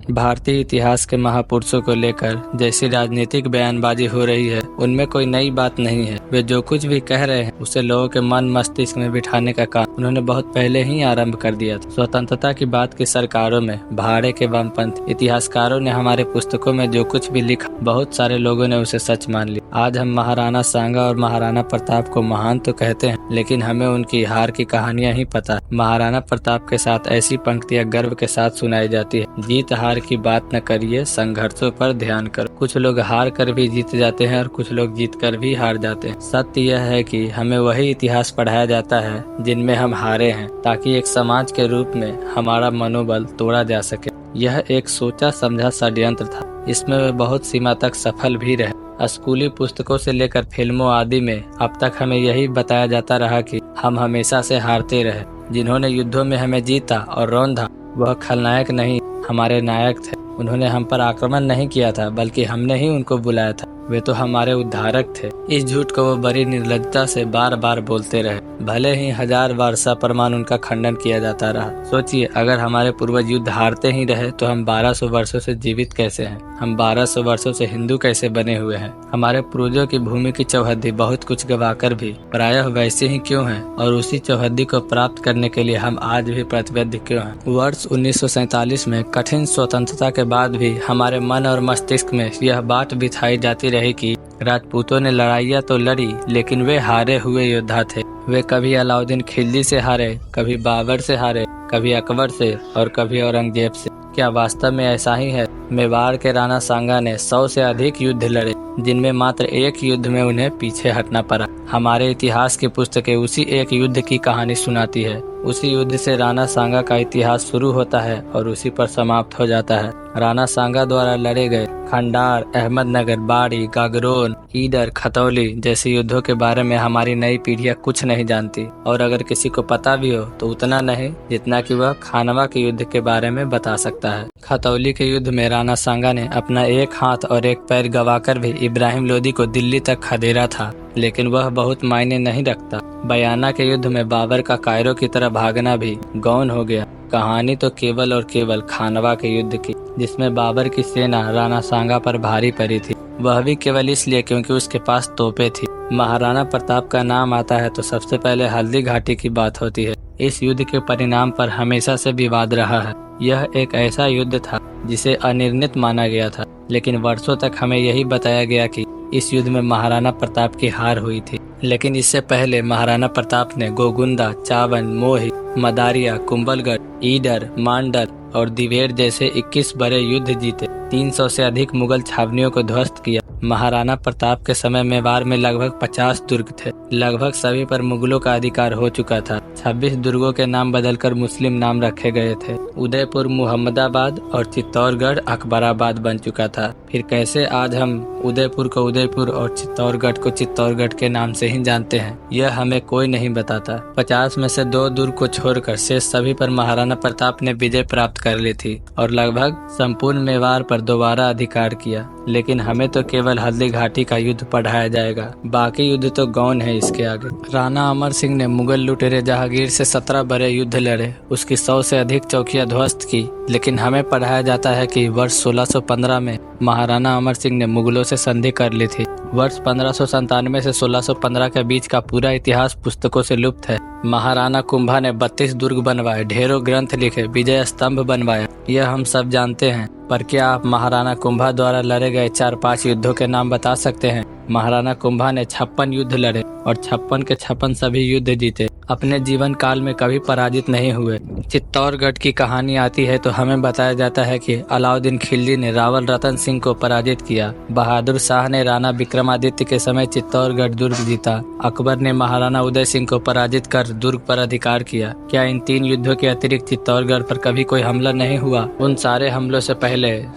भारतीय इतिहास के महापुरुषों को लेकर जैसी राजनीतिक बयानबाजी हो रही है, उनमें कोई नई बात नहीं है। वे जो कुछ भी कह रहे हैं उसे लोगों के मन मस्तिष्क में बिठाने का काम उन्होंने बहुत पहले ही आरंभ कर दिया था। स्वतंत्रता की बात की सरकारों में भाड़े के वामपंथी इतिहासकारों ने हमारे पुस्तकों में जो कुछ भी लिखा, बहुत सारे लोगों ने उसे सच मान लिया। आज हम महाराणा सांगा और महाराणा प्रताप को महान तो कहते हैं, लेकिन हमें उनकी हार की कहानियां ही पता है। महाराणा प्रताप के साथ ऐसी पंक्तियां गर्व के साथ सुनाई जाती है, जीत हार की बात न करिए, संघर्षों पर ध्यान करो। कुछ लोग हार कर भी जीत जाते हैं और कुछ लोग जीत कर भी हार जाते हैं। सत्य यह है कि हमें वही इतिहास पढ़ाया जाता है जिनमें हम हारे हैं, ताकि एक समाज के रूप में हमारा मनोबल तोड़ा जा सके। यह एक सोचा समझा षड्यंत्र था, इसमें वे बहुत सीमा तक सफल भी रहे। स्कूली पुस्तकों से लेकर फिल्मों आदि में अब तक हमें यही बताया जाता रहा कि हम हमेशा से हारते रहे। जिन्होंने युद्धों में हमें जीता और रौंदा, वह खलनायक नहीं, हमारे नायक थे। उन्होंने हम पर आक्रमण नहीं किया था, बल्कि हमने ही उनको बुलाया था। वे तो हमारे उद्धारक थे। इस झूठ को वो बड़ी निर्लज्जता से बार बार बोलते रहे, भले ही 1000 बार सप्रमाण उनका खंडन किया जाता रहा। सोचिए, अगर हमारे पूर्वज युद्ध हारते ही रहे तो हम 1200 वर्षों से जीवित कैसे हैं? हम 1200 वर्षों से हिंदू कैसे बने हुए हैं? हमारे पूर्वजों की भूमि की चौहद्दी बहुत कुछ गवाकर भी प्रायः वैसे ही क्यों है? और उसी चौहद्दी को प्राप्त करने के लिए हम आज भी प्रतिबद्ध क्यों हैं? वर्ष 1947 में कठिन स्वतंत्रता के बाद भी हमारे मन और मस्तिष्क में यह बात बिठाई जाती रही कि राजपूतों ने लड़ाइयाँ तो लड़ी, लेकिन वे हारे हुए योद्धा थे। वे कभी अलाउद्दीन खिलजी से हारे, कभी बाबर से हारे, कभी अकबर से और कभी औरंगजेब से। क्या वास्तव में ऐसा ही है? मेवाड़ के राणा सांगा ने 100 से अधिक युद्ध लड़े, जिनमें मात्र एक युद्ध में उन्हें पीछे हटना पड़ा। हमारे इतिहास की पुस्तकें उसी एक युद्ध की कहानी सुनाती है। उसी युद्ध से राणा सांगा का इतिहास शुरू होता है और उसी पर समाप्त हो जाता है। राणा सांगा द्वारा लड़े गए खंडार, अहमदनगर, बाड़ी, गागरोन, ईडर, खतौली जैसे युद्धों के बारे में हमारी नई पीढ़ियां कुछ नहीं जानती, और अगर किसी को पता भी हो तो उतना नहीं जितना कि वह खानवा के युद्ध के बारे में बता सकता है। खतौली के युद्ध में राणा सांगा ने अपना एक हाथ और एक पैर गवाकर भी इब्राहिम लोदी को दिल्ली तक खदेड़ा था, लेकिन वह बहुत मायने नहीं रखता। बयाना के युद्ध में बाबर का कायरो की तरफ भागना भी गौण हो गया। कहानी तो केवल और केवल खानवा के युद्ध की, जिसमें बाबर की सेना राणा सांगा पर भारी पड़ी थी, वह भी केवल इसलिए क्योंकि उसके पास तोपें थी। महाराणा प्रताप का नाम आता है तो सबसे पहले हल्दी घाटी की बात होती है। इस युद्ध के परिणाम पर हमेशा से विवाद रहा है। यह एक ऐसा युद्ध था जिसे अनिर्णित माना गया था, लेकिन वर्षों तक हमें यही बताया गया कि इस युद्ध में महाराणा प्रताप की हार हुई थी। लेकिन इससे पहले महाराणा प्रताप ने गोगुंदा, चावन, मोही, मदारिया, कुंभलगढ़, ईडर, मांडल और दिवेर जैसे 21 बड़े युद्ध जीते। 300 से अधिक मुगल छावनियों को ध्वस्त किया। महाराणा प्रताप के समय मेवाड़ में लगभग 50 दुर्ग थे। लगभग सभी पर मुगलों का अधिकार हो चुका था। 26 दुर्गों के नाम बदलकर मुस्लिम नाम रखे गए थे। उदयपुर मुहम्मदाबाद और चित्तौड़गढ़ अकबराबाद बन चुका था। फिर कैसे आज हम उदयपुर को उदयपुर और चित्तौड़गढ़ को चित्तौड़गढ़ के नाम से ही जानते हैं, यह हमें कोई नहीं बताता। 50 में से 2 दुर्ग को छोड़कर शेष सभी पर महाराणा प्रताप ने विजय प्राप्त कर ली थी और लगभग संपूर्ण मेवाड़ पर दोबारा अधिकार किया। लेकिन हमें तो केवल हल्दी घाटी का युद्ध पढ़ाया जाएगा, बाकी युद्ध तो गौण है इसके आगे। राणा अमर सिंह ने मुगल लुटेरे जहांगीर से 17 बड़े युद्ध लड़े, उसकी 100 से अधिक चौकियां ध्वस्त की। लेकिन हमें पढ़ाया जाता है कि वर्ष 1615 में महाराणा अमर सिंह ने मुगलों से संधि कर ली थी। वर्ष 1597 से 1615 के बीच का पूरा इतिहास पुस्तकों से लुप्त है। महाराणा कुंभा ने 32 दुर्ग बनवाए, ढेरों ग्रंथ लिखे, विजय स्तंभ बनवाया, यह हम सब जानते हैं। पर क्या आप महाराणा कुंभा द्वारा लड़े गए 4-5 युद्धों के नाम बता सकते हैं? महाराणा कुंभा ने 56 युद्ध लड़े और 56 के 56 सभी युद्ध जीते। अपने जीवन काल में कभी पराजित नहीं हुए। चित्तौड़गढ़ की कहानी आती है तो हमें बताया जाता है कि अलाउद्दीन खिलजी ने रावल रतन सिंह को पराजित किया। बहादुर शाह ने राणा विक्रमादित्य के समय चित्तौड़गढ़ दुर्ग जीता। अकबर ने महाराणा उदय सिंह को पराजित कर दुर्ग पर अधिकार किया। क्या इन 3 युद्धों के अतिरिक्त चित्तौड़गढ़ पर कभी कोई हमला नहीं हुआ? उन सारे हमलों से पहले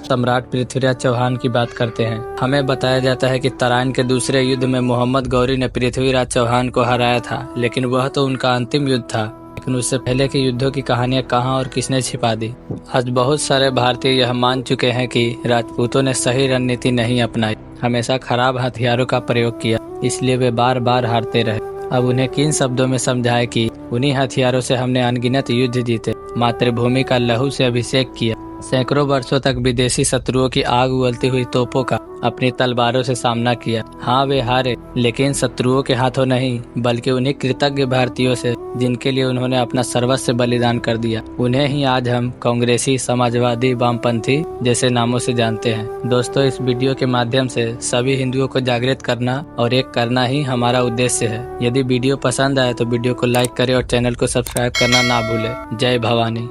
सम्राट पृथ्वीराज चौहान की बात करते हैं। हमें बताया जाता है कि तराइन के दूसरे युद्ध में मोहम्मद गौरी ने पृथ्वीराज चौहान को हराया था, लेकिन वह तो उनका अंतिम युद्ध था। लेकिन उससे पहले के युद्धों की कहानियां कहां और किसने छिपा दी? आज बहुत सारे भारतीय यह मान चुके हैं कि राजपूतों ने सही रणनीति नहीं अपनाई, हमेशा खराब हथियारों का प्रयोग किया, इसलिए वे बार बार हारते रहे। अब उन्हें किन शब्दों में समझाए कि उन्हीं हथियारों से हमने अनगिनत युद्ध जीते, मातृभूमि का लहू से अभिषेक किया, सैकड़ों वर्षों तक विदेशी शत्रुओं की आग उगलती हुई तोपों का अपनी तलवारों से सामना किया। हाँ, वे हारे, लेकिन शत्रुओं के हाथों नहीं बल्कि उन्हीं कृतज्ञ भारतीयों से जिनके लिए उन्होंने अपना सर्वस्व बलिदान कर दिया। उन्हें ही आज हम कांग्रेसी, समाजवादी, वामपंथी जैसे नामों से जानते हैं। दोस्तों, इस वीडियो के माध्यम से सभी हिंदुओं को जागृत करना और एक करना ही हमारा उद्देश्य है। यदि वीडियो पसंद आए तो वीडियो को लाइक करें और चैनल को सब्सक्राइब करना ना भूलें। जय भवानी।